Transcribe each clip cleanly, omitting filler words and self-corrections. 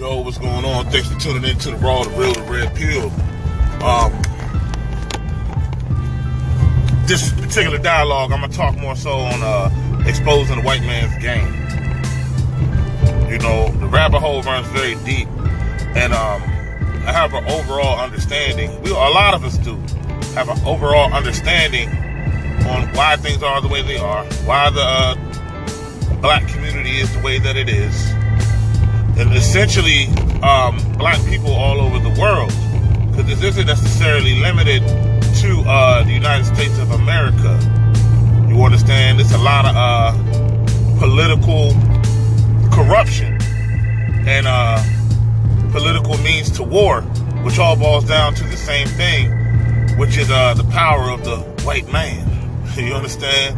Yo, what's going on? Thanks for tuning in to the Raw, the Real, the Red Pill. This particular dialogue, I'm going to talk more so on exposing the white man's game. You know, the rabbit hole runs very deep. And I have an overall understanding. A lot of us do have an overall understanding on why things are the way they are, why the black community is the way that it is. And essentially, black people all over the world, because this isn't necessarily limited to the United States of America. You understand? There's a lot of political corruption and political means to war, which all boils down to the same thing, which is the power of the white man. You understand?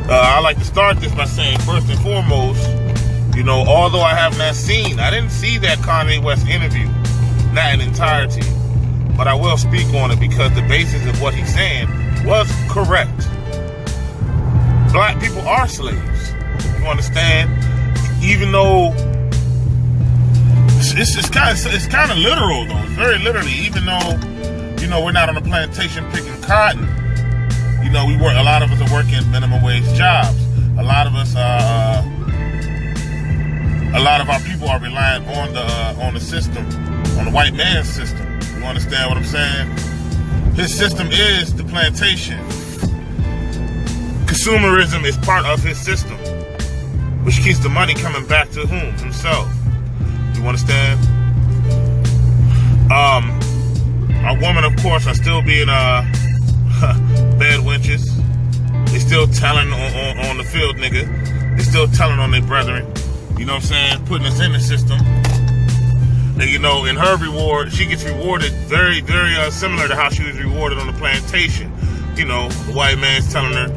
I like to start this by saying, first and foremost, you know, although I didn't see that Kanye West interview, not in entirety, but I will speak on it because the basis of what he's saying was correct. Black people are slaves. You understand? Even though it's kind of literal though. It's very literally. Even though, you know, we're not on a plantation picking cotton. You know, a lot of us are working minimum wage jobs. A lot of our people are reliant on the system, on the white man's system. You understand what I'm saying? His system is the plantation. Consumerism is part of his system, which keeps the money coming back to whom? Himself. You understand? Our women, of course, are still being bad wenches. They still telling on the field, nigga. They still telling on their brethren. You know what I'm saying? Putting us in the system. And, you know, in her reward, she gets rewarded very, very similar to how she was rewarded on the plantation. You know, the white man's telling her,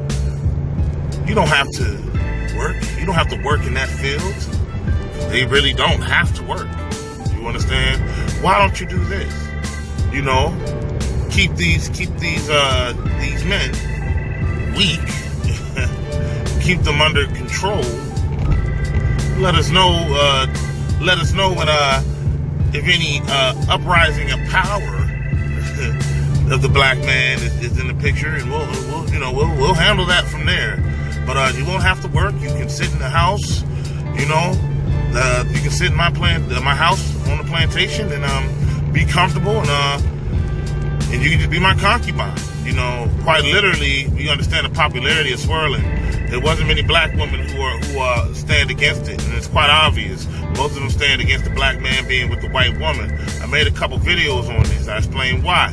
you don't have to work. You don't have to work in that field. They really don't have to work. You understand? Why don't you do this? You know, keep these men weak. Keep them under control. Let us know when if any uprising of power of the black man is in the picture, and we'll handle that from there. But you won't have to work. You can sit in the house. You know, you can sit in my house on the plantation and be comfortable, and you can just be my concubine. You know, quite literally, we understand the popularity of swirling. There wasn't many black women who stand against it, and it's quite obvious. Most of them stand against the black man being with the white woman. I made a couple videos on this. I explained why.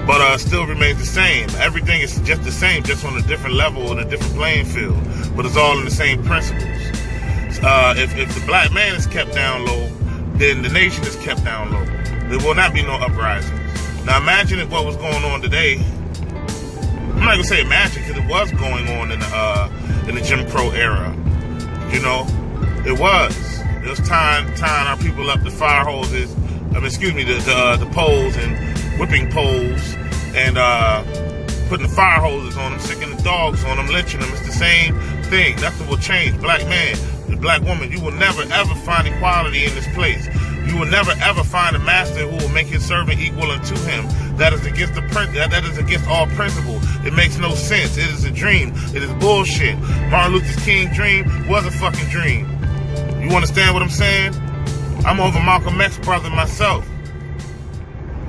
But still remains the same. Everything is just the same, just on a different level, on a different playing field. But it's all in the same principles. If the black man is kept down low, then the nation is kept down low. There will not be no uprisings. Now imagine if what was going on today. I'm not gonna say imagine, because it was going on in the Jim Crow era. You know, it was. It was tying our people up to fire hoses. The poles and whipping poles and putting the fire hoses on them, sicking the dogs on them, lynching them. It's the same thing. Nothing will change. Black man, the black woman, you will never ever find equality in this place. You will never ever find a master who will make his servant equal unto him. That is against that is against all principle. It makes no sense. It is a dream. It is bullshit. Martin Luther King's dream was a fucking dream. You understand what I'm saying? I'm over Malcolm X brother myself.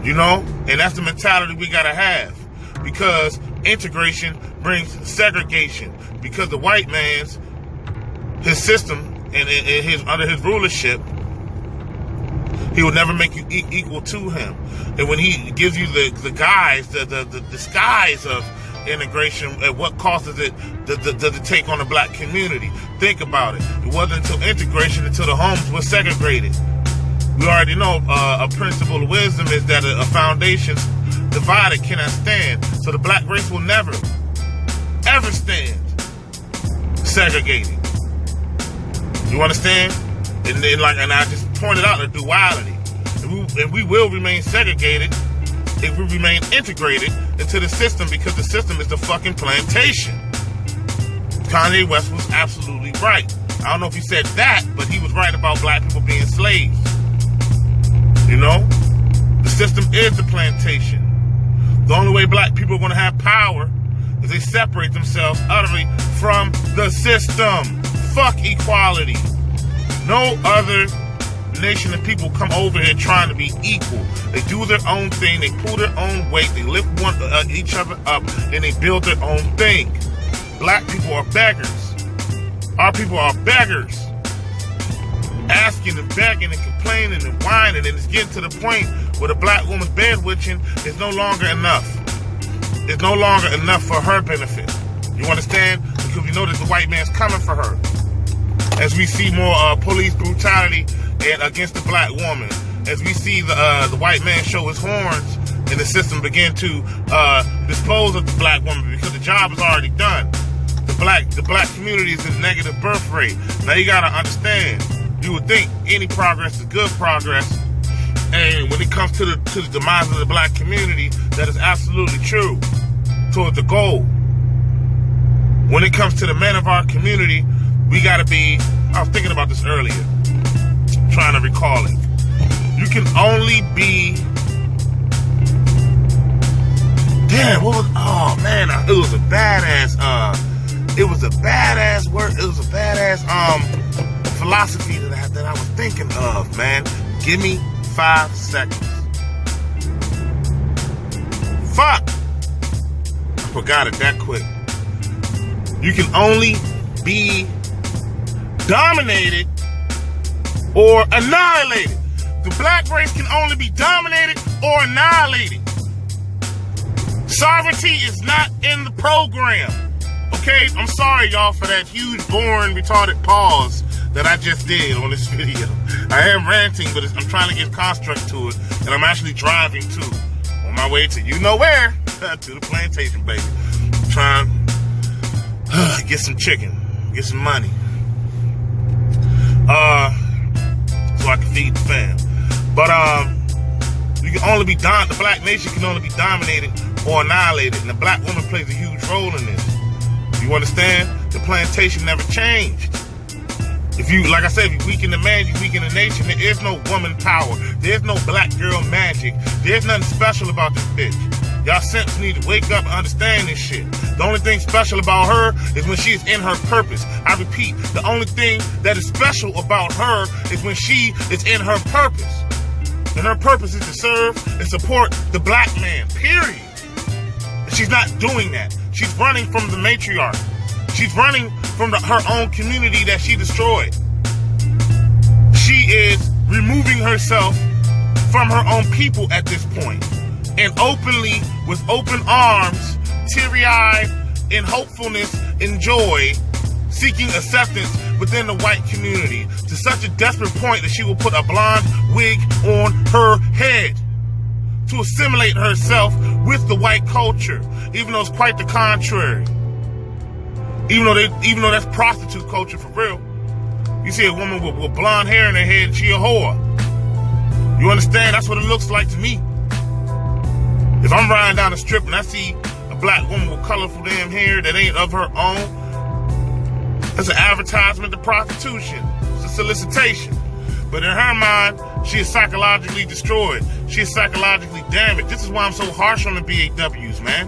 You know? And that's the mentality we gotta have. Because integration brings segregation. Because the white man's, his system, and under his rulership, he will never make you equal to him. And when he gives you the guise, the disguise of integration, and what causes it to take on the black community. Think about it. It wasn't until integration until the homes were segregated. We already know a principle of wisdom is that a foundation divided cannot stand. So the black race will never, ever stand segregated. You understand? And I just pointed out the duality. And we will remain segregated if we remain integrated into the system, because the system is the fucking plantation. Kanye West was absolutely right. I don't know if he said that, but he was right about black people being slaves. You know? The system is the plantation. The only way black people are going to have power is they separate themselves utterly from the system. Fuck equality. No other nation of people come over here trying to be equal. They do their own thing. They pull their own weight. They lift each other up, and they build their own thing. Black people are beggars. Our people are beggars. Asking and begging and complaining and whining, and it's getting to the point where the black woman's bedwitching is no longer enough. It's no longer enough for her benefit. You understand? Because we know that the white man's coming for her. As we see more police brutality against the black woman, as we see the white man show his horns, and the system begin to dispose of the black woman because the job is already done. The black community is in negative birth rate. Now you gotta understand. You would think any progress is good progress, and when it comes to the demise of the black community, that is absolutely true toward the goal. When it comes to the men of our community, we gotta be. I was thinking about this earlier, trying to recall it. You can only be. Damn, what was? Oh man, it was a badass. It was a badass word. It was a badass philosophy that I was thinking of, man. Give me 5 seconds. Fuck! I forgot it that quick. You can only be dominated or annihilated. The black race can only be dominated or annihilated. Sovereignty is not in the program. Okay, I'm sorry, y'all, for that huge, boring, retarded pause that I just did on this video. I am ranting, but I'm trying to give construct to it, and I'm actually driving too, on my way to you know where, to the plantation, baby. I'm trying to get some chicken, get some money, so I can feed the fam. But you can only be the black nation can only be dominated or annihilated, and the black woman plays a huge role in this. You understand? The plantation never changed. If you, like I said, if you weaken the man, you weaken the nation. There is no woman power. There's no black girl magic. There's nothing special about this bitch. Y'all simps need to wake up and understand this shit. The only thing special about her is when she is in her purpose. I repeat, the only thing that is special about her is when she is in her purpose. And her purpose is to serve and support the black man, period. She's not doing that. She's running from the matriarch. She's running from her own community that she destroyed. She is removing herself from her own people at this point. And openly, with open arms, teary-eyed, in hopefulness and joy, seeking acceptance within the white community to such a desperate point that she will put a blonde wig on her head to assimilate herself with the white culture, even though it's quite the contrary. Even though that's prostitute culture for real. You see a woman with blonde hair in her head, she a whore. You understand? That's what it looks like to me. If I'm riding down the strip and I see a black woman with colorful damn hair that ain't of her own, that's an advertisement to prostitution. It's a solicitation. But in her mind, she is psychologically destroyed. She is psychologically damaged. This is why I'm so harsh on the BAWs, man.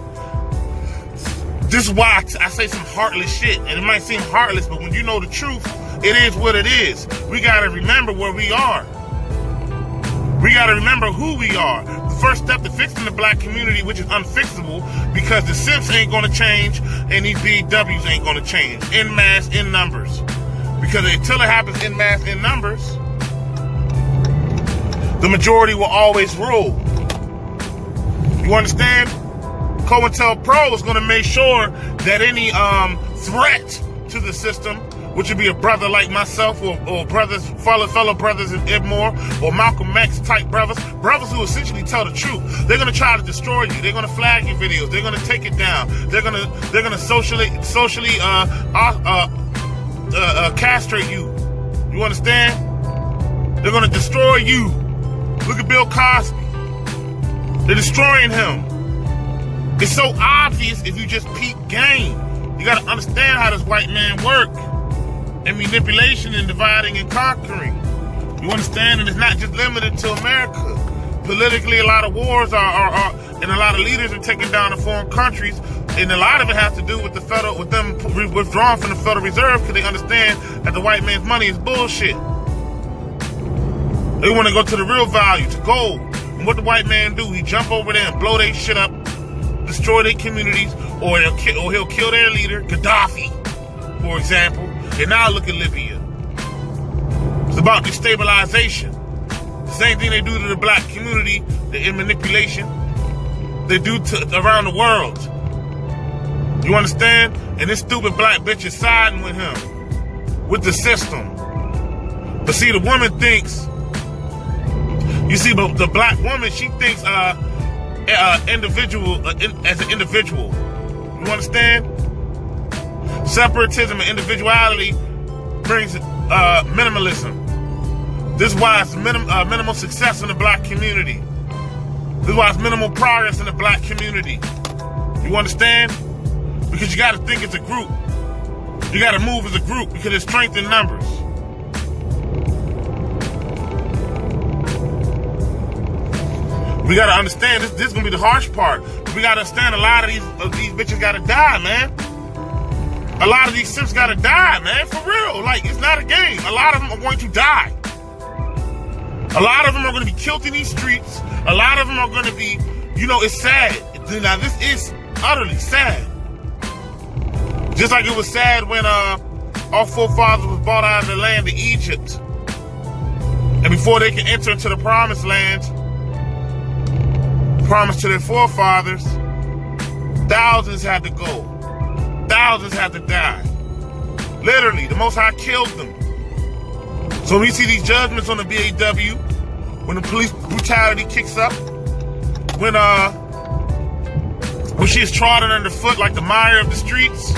This is why I say some heartless shit. And it might seem heartless, but when you know the truth, it is what it is. We gotta remember where we are. We gotta remember who we are. The first step to fixing the black community, which is unfixable, because the simps ain't gonna change and these BAWs ain't gonna change. En masse, in numbers. Because until it happens en masse, in numbers, the majority will always rule. You understand? COINTELPRO is going to make sure that any threat to the system, which would be a brother like myself or brothers, fellow brothers in Ibmor or Malcolm X type brothers who essentially tell the truth. They're going to try to destroy you. They're going to flag your videos. They're going to take it down. They're going to socially castrate you. You understand? They're going to destroy you. Look at Bill Cosby. They're destroying him. It's so obvious if you just peep game. You got to understand how this white man work. And manipulation and dividing and conquering. You understand? And it's not just limited to America. Politically, a lot of wars are and a lot of leaders are taking down the foreign countries. And a lot of it has to do with them withdrawing from the Federal Reserve because they understand that the white man's money is bullshit. They want to go to the real value, to gold. And what the white man do? He jump over there and blow their shit up, destroy their communities, or he'll kill their leader, Gaddafi, for example. And now look at Libya. It's about destabilization. The same thing they do to the black community, the manipulation, they do to around the world. You understand? And this stupid black bitch is siding with him, with the system. But see, the woman thinks, you see, the black woman, she thinks individual as an individual. You understand? Separatism and individuality brings minimalism. This is why it's minimal success in the black community. This is why it's minimal progress in the black community. You understand? Because you got to think as a group. You got to move as a group because there's strength in numbers. We got to understand, this is going to be the harsh part. We got to understand a lot of these bitches got to die, man. A lot of these simps got to die, man, for real. Like, it's not a game. A lot of them are going to die. A lot of them are going to be killed in these streets. A lot of them are going to be, it's sad. Now, this is utterly sad. Just like it was sad when our forefathers was brought out of the land of Egypt. And before they can enter into the promised land, promised to their forefathers, thousands had to go. Thousands had to die. Literally, the Most High killed them. So when you see these judgments on the BAW, when the police brutality kicks up, when she is trodden underfoot like the mire of the streets,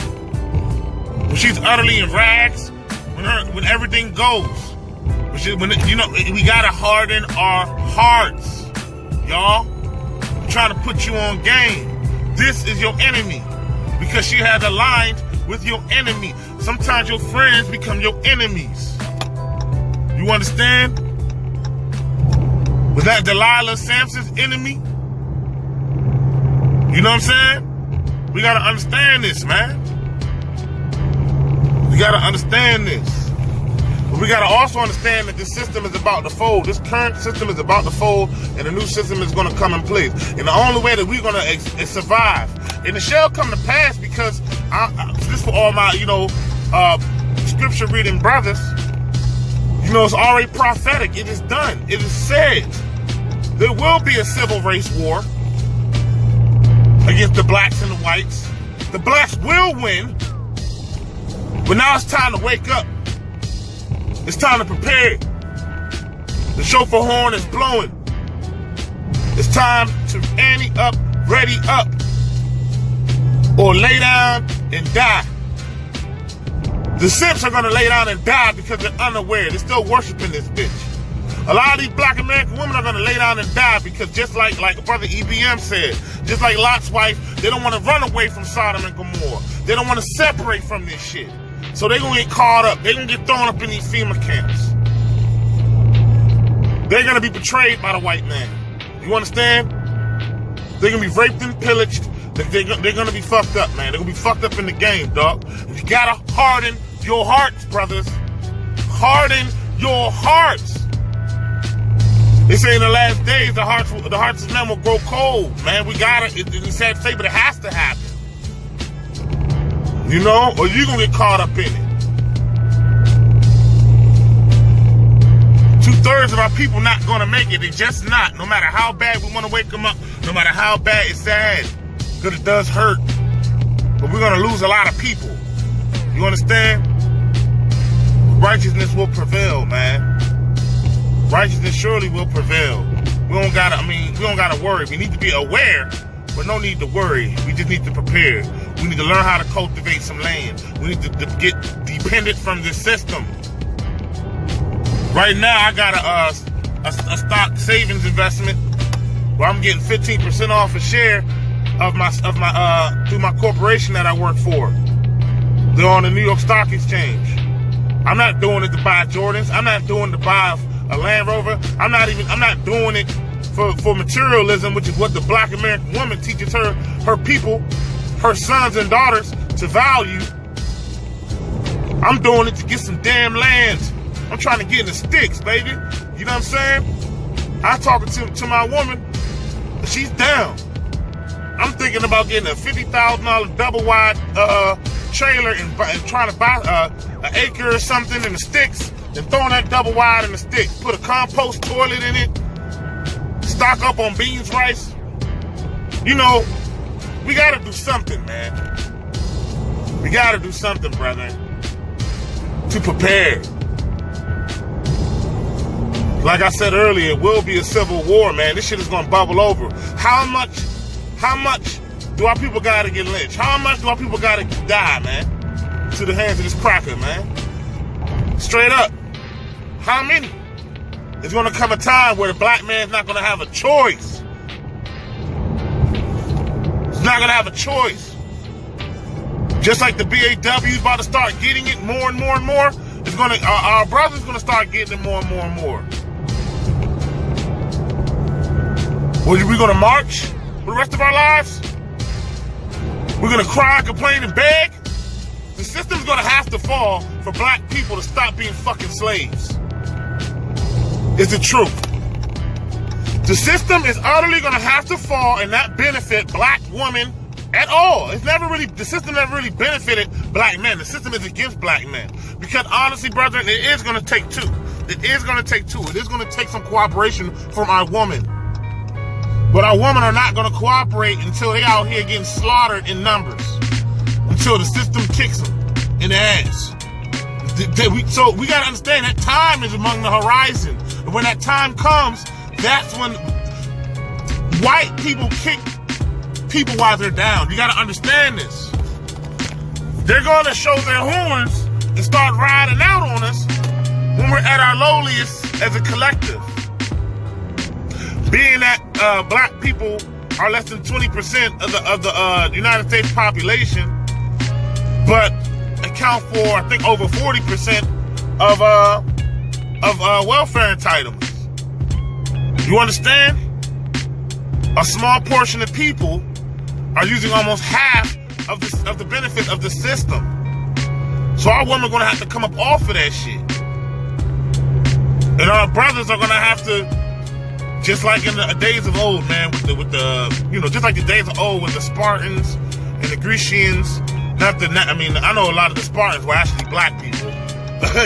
when she's utterly in rags, when everything goes, we gotta harden our hearts, y'all. I'm trying to put you on game. This is your enemy. Because she has aligned with your enemy. Sometimes your friends become your enemies. You understand? Was that Delilah Samson's enemy? You know what I'm saying? We gotta understand this, man. We gotta understand this. But we gotta also understand that this system is about to fold. This current system is about to fold, and a new system is gonna come in place. And the only way that we're gonna survive, and it shall come to pass, because this for all my, scripture reading brothers, it's already prophetic. It is done. It is said. There will be a civil race war against the blacks and the whites. The blacks will win, but now it's time to wake up. It's time to prepare. The shofar horn is blowing. It's time to ante up, ready up, or lay down and die. The simps are gonna lay down and die because they're unaware. They're still worshiping this bitch. A lot of these black American women are gonna lay down and die because just like Brother Ibmor said, just like Lot's wife, they don't want to run away from Sodom and Gomorrah. They don't want to separate from this shit. So they're gonna get caught up. They're gonna get thrown up in these FEMA camps. They're gonna be betrayed by the white man. You understand? They're gonna be raped and pillaged. They're gonna be fucked up, man. They're gonna be fucked up in the game, dog. You gotta harden your hearts, brothers. Harden your hearts. They say in the last days, the hearts of men will grow cold, man. We gotta, it's sad to say, but it has to happen. Or you're gonna get caught up in it. 2/3 of our people not gonna make it. They just not. No matter how bad we wanna wake them up, no matter how bad it's sad, because it does hurt. But we're gonna lose a lot of people. You understand? Righteousness will prevail, man. Righteousness surely will prevail. We don't gotta worry. We need to be aware, but no need to worry. We just need to prepare. We need to learn how to cultivate some land. We need to get dependent from this system. Right now, I got a stock savings investment where I'm getting 15% off a share of my through my corporation that I work for. They're on the New York Stock Exchange. I'm not doing it to buy Jordans. I'm not doing it to buy a Land Rover. I'm not doing it for materialism, which is what the black American woman teaches her people, her sons and daughters to value. I'm doing it to get some damn lands. I'm trying to get in the sticks, baby. You know what I'm saying? I talking to my woman, she's down. I'm thinking about getting a $50,000 double wide trailer and trying to buy an acre or something in the sticks and throwing that double wide in the sticks. Put a compost toilet in it. Stock up on beans, rice. You know, we gotta do something, man. We gotta do something, brother, to prepare. Like I said earlier, it will be a civil war, man. This shit is gonna bubble over. How much do our people gotta get lynched? How much do our people gotta die, man? To the hands of this cracker, man. Straight up. How many? There's gonna come a time where the black man's not gonna have a choice. He's not gonna have a choice. Just like the BAW's about to start getting it more and more and more, it's gonna our brothers gonna start getting it more and more and more. Well, are we gonna march for the rest of our lives? We're gonna cry, complain, and beg? The system's gonna have to fall for black people to stop being fucking slaves. It's the truth. The system is utterly gonna have to fall and not benefit black women at all. The system never really benefited black men. The system is against black men. Because honestly, brother, it is gonna take two. It is gonna take two. It is gonna take some cooperation from our women. But our women are not gonna cooperate until they out here getting slaughtered in numbers. Until the system kicks them in the ass. So we gotta understand that time is among the horizon. And when that time comes, that's when white people kick people while they're down. You gotta understand this. They're gonna show their horns and start riding out on us when we're at our lowliest as a collective. Being that black people are less than 20% of the United States population, but account for, I think, over 40% of welfare entitlements. You understand? A small portion of people are using almost half of the benefit of the system. So our women are gonna have to come up off of that shit, and our brothers are gonna have to. Just like in the days of old, man, just like the days of old with the Spartans and the Grecians. I know a lot of the Spartans were actually black people.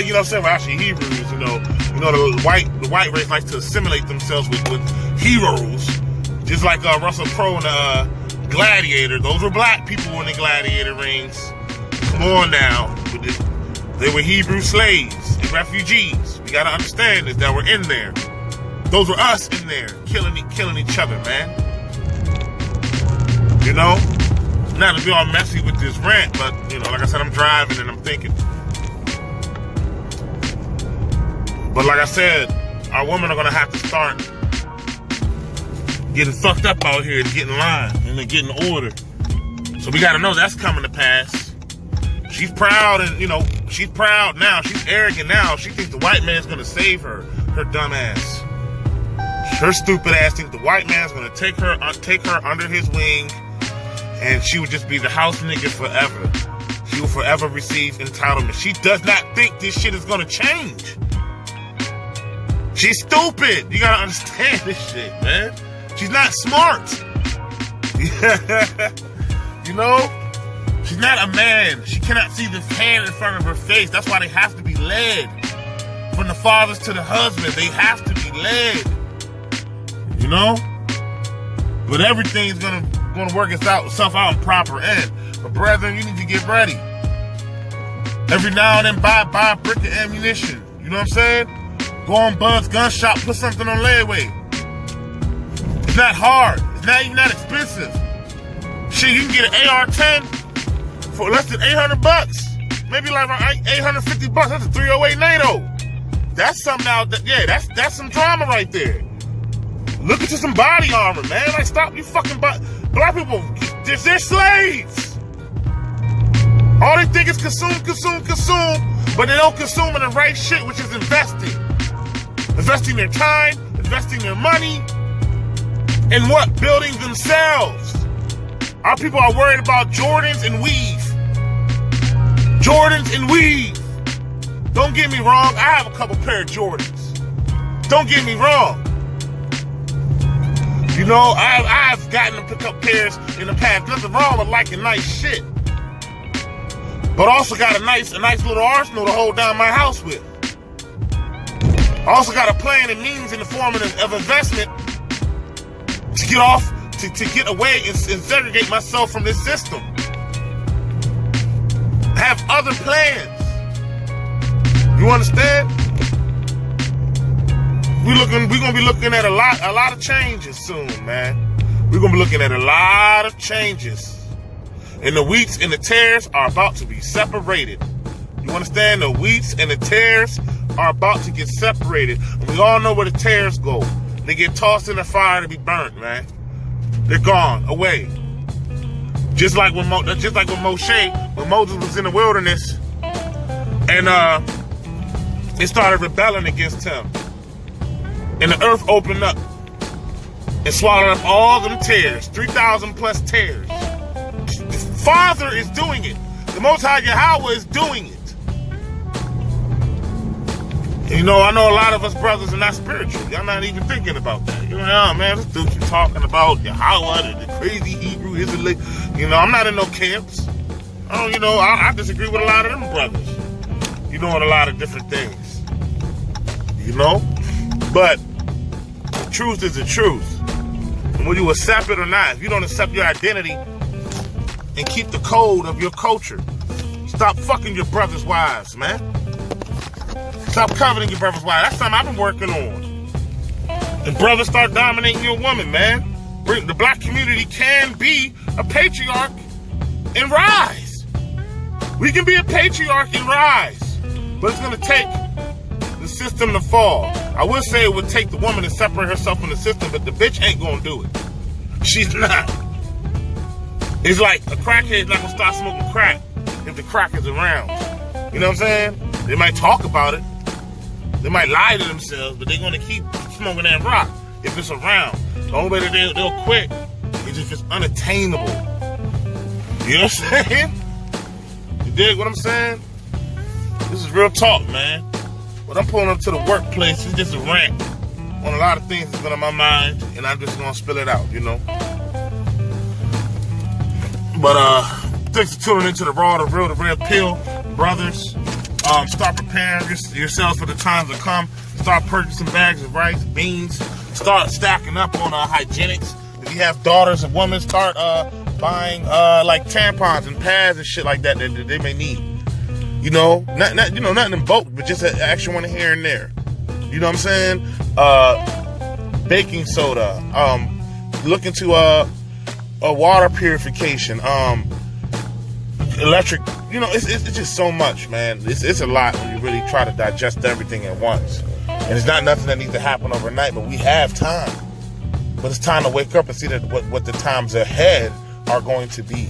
You know what I'm saying? We're actually Hebrews. The white race likes to assimilate themselves with heroes. Just like Russell Crowe and Gladiator. Those were black people in the gladiator rings. Come on now. They were Hebrew slaves and refugees. You gotta understand this, that we're in there. Those were us in there, killing each other, man. You know? Not to be all messy with this rant, but, like I said, I'm driving and I'm thinking. But like I said, our women are going to have to start getting fucked up out here to get in line and to get in order. So we got to know that's coming to pass. She's proud and, she's proud now. She's arrogant now. She thinks the white man's going to save her dumb ass. Her stupid ass thinks the white man's gonna take her under his wing, and she would just be the house nigga forever. She will forever receive entitlement. She does not think this shit is gonna change. She's stupid. You gotta understand this shit, man. She's not smart. She's not a man. She cannot see the hand in front of her face. That's why they have to be led. From the fathers to the husbands, they have to be led. But everything's gonna work itself out in proper end. But brethren, you need to get ready. Every now and then buy a brick of ammunition. You know what I'm saying? Go on Bud's gun shop, put something on layaway. It's not hard. It's not even that expensive. Shit, you can get an AR-10 for less than $800. Maybe like $850. That's a 308 NATO. That's something out that, that's some drama right there. Look into some body armor, man. Stop you fucking black people. They're slaves. All they think is consume, but they don't consume in the right shit, which is investing. Investing their time, investing their money, in what? Building themselves. Our people are worried about Jordans and weave. Jordans and weave. Don't get me wrong, I have a couple pair of Jordans. Don't get me wrong. You know, I've gotten to pick up pairs in the past. Nothing wrong with liking nice shit. But also got a nice little arsenal to hold down my house with. I also got a plan and means in the form of investment to get off, to get away and segregate myself from this system. I have other plans. You understand? We're gonna be looking at a lot of changes soon, man. We're gonna be looking at a lot of changes. And the wheats and the tares are about to be separated. You understand? The wheats and the tares are about to get separated. And we all know where the tares go. They get tossed in the fire to be burnt, man. They're gone, away. Just like when Moshe, when Moses was in the wilderness, and they started rebelling against him. And the earth opened up and swallowed up all them tares, 3,000 plus tares. The Father is doing it. The Most High Yahweh is doing it. You know, I know a lot of us brothers are not spiritual. Y'all not even thinking about that. You know, oh, man, this dude keep talking about Yahweh, the crazy Hebrew Israelite. You know, I'm not in no camps. You know, I disagree with a lot of them brothers. You know, on a lot of different things. You know? But the truth is the truth. And whether you accept it or not, if you don't accept your identity and keep the code of your culture, stop fucking your brother's wives, man. Stop coveting your brother's wives. That's something I've been working on. And brothers start dominating your woman, man. The black community can be a patriarch and rise. We can be a patriarch and rise. But it's going to take the system to fall. I would say it would take the woman to separate herself from the system, but the bitch ain't going to do it. She's not. It's like a crackhead's not going to start smoking crack if the crack is around. You know what I'm saying? They might talk about it. They might lie to themselves, but they're going to keep smoking that rock if it's around. The only way that they'll quit is if it's unattainable. You know what I'm saying? You dig what I'm saying? This is real talk, man. But I'm pulling up to the workplace. It's just a rant on a lot of things that's been on my mind, and I'm just going to spill it out, you know? But thanks for tuning into the Raw, the Real, the Real Pill, brothers. Start preparing yourselves for the times to come. Start purchasing bags of rice, beans. Start stacking up on hygienics. If you have daughters and women, start buying like tampons and pads and shit like that they may need. You know, nothing in bulk, but just an extra one here and there. You know what I'm saying? Baking soda. Look into a water purification. Electric. You know, it's just so much, man. It's a lot when you really try to digest everything at once. And it's not nothing that needs to happen overnight, but we have time. But it's time to wake up and see that what the times ahead are going to be.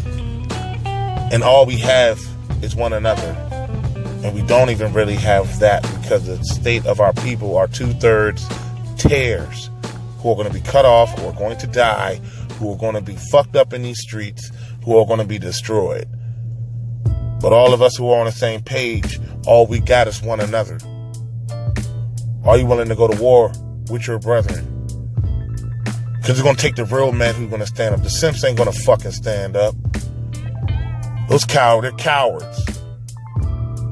And all we have is one another. And we don't even really have that because the state of our people are 2/3 tares who are going to be cut off, who are going to die, who are going to be fucked up in these streets, who are going to be destroyed. But all of us who are on the same page, all we got is one another. Are you willing to go to war with your brethren? Because it's going to take the real men who are going to stand up. The simps ain't going to fucking stand up. Those cowards, they're cowards.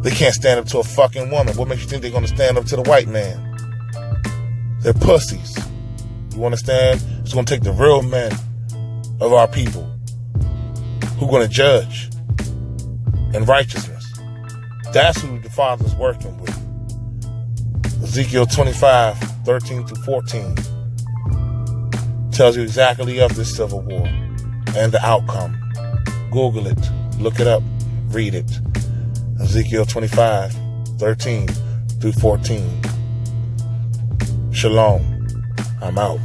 They can't stand up to a fucking woman. What makes you think they're going to stand up to the white man? They're pussies. You understand? It's going to take the real men of our people who are going to judge in righteousness. That's who the Father's working with. Ezekiel 25:13-14 tells you exactly of this civil war and the outcome. Google it, look it up, read it. Ezekiel 25:13-14. Shalom. I'm out.